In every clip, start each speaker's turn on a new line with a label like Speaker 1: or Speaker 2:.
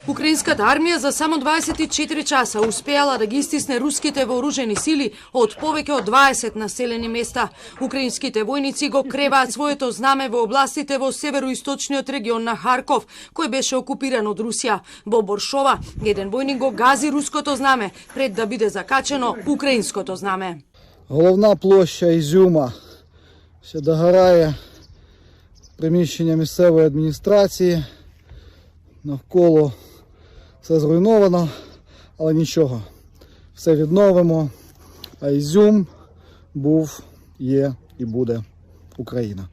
Speaker 1: Украинската армија за само 24 часа успеала да ги истисне руските вооружени сили од повеќе од 20 населени места. Украинските војници го креваат своето знаме во областите во североисточниот регион на Харков, кој беше окупиран од Русија. Во Боршова, еден војник го гази руското знаме пред да биде закачено украинското знаме.
Speaker 2: Головна площа Ізюма ще догорає приміщення місцевої адміністрації. Навколо все зруйновано, але нічого. Все відновимо. А Ізюм був, є і буде Україна.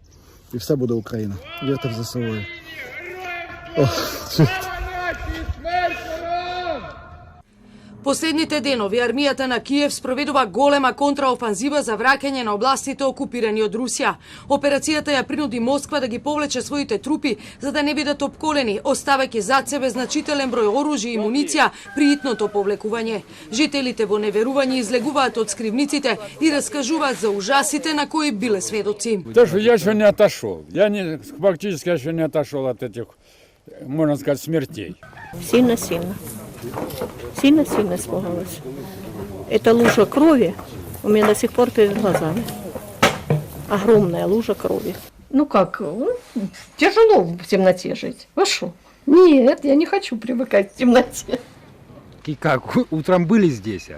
Speaker 2: І все буде Україна. Вірте в ЗСУ.
Speaker 1: Последните денови армијата на Киев спроведува голема контраофанзива за враќање на областите окупирани од Русија. Операцијата ја принуди Москва да ги повлече своите трупи за да не бидат опколени, оставајќи зад себе значителен број оружје и муниција при итното повлекување. Жителите во неверување излегуваат од скривниците и раскажуваат за ужасите на кои биле сведоци.
Speaker 3: Я еще не отошел. Фактически еще не отошел от этих, можно сказать, смертей.
Speaker 4: Сильно испугалась. Эта лужа крови у меня до сих пор перед глазами. Огромная лужа крови.
Speaker 5: Ну как, тяжело в темноте жить. Вы шо? Нет, я не хочу привыкать к темноте.
Speaker 6: И как, утром были здесь,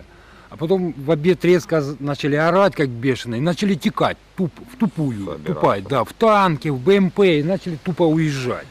Speaker 6: а потом в обед резко начали орать, как бешеные, и начали текать в тупую, в танки, в БМП, и начали тупо уезжать.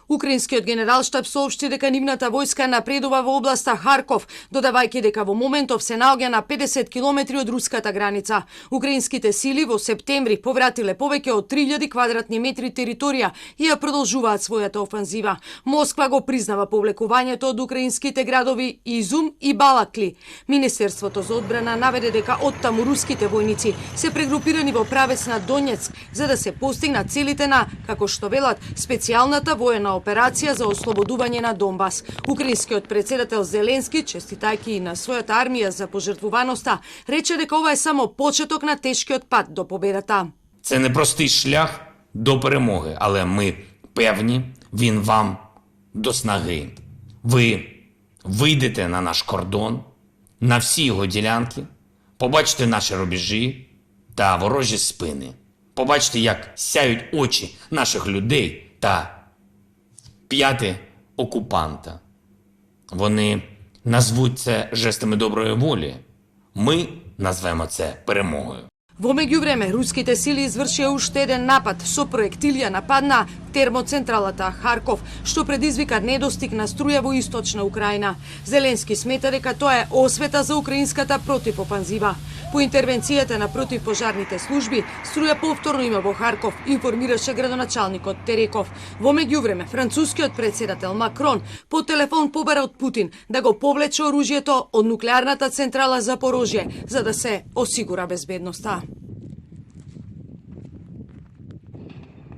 Speaker 1: Украинскиот генералштаб соопшти дека нивната војска напредува во областа Харков, додавајќи дека во моментов се наоѓа на 50 километри од руската граница. Украинските сили во септември повратиле повеќе од 3000 квадратни метри територија и ја продолжуваат својата офанзива. Москва го признава повлекувањето од украинските градови Изум и Балакли. Министерството за одбрана наведе дека оттаму руските војници се прегрупирани во правец на Донецк за да се постигнат целите на, како што велат, специјалната воена операција за ослободување на Донбас. Украинскиот председател Зеленски, честитајќи и на својата армија за пожртвуваноста, рече дека ова е само почеток на тешкиот пат до победата.
Speaker 7: Це не простий шлях до перемоги, але ми певні, він вам до снаги. Ви вийдете на наш кордон, на всі його ділянки, побачите наші рубежі та ворожі спини. Побачите, як сяють очі наших людей та п'яти окупанта. Вони назвуть це жестами доброї волі. Ми назвемо це перемогою.
Speaker 1: Во меѓувреме, руските сили извршија уште еден напад со проектилија нападна термоцентралата Харков, што предизвика недостиг на струја во источна Украина. Зеленски смета дека тоа е освета за украинската противофанзива. По интервенцијата на противпожарните служби, струја повторно има во Харков, информираше градоначалникот Тереков. Во меѓувреме, францускиот председател Макрон по телефон побара од Путин да го повлече оружјето од нуклеарната централа Запорожје, за да се осигура безбедноста.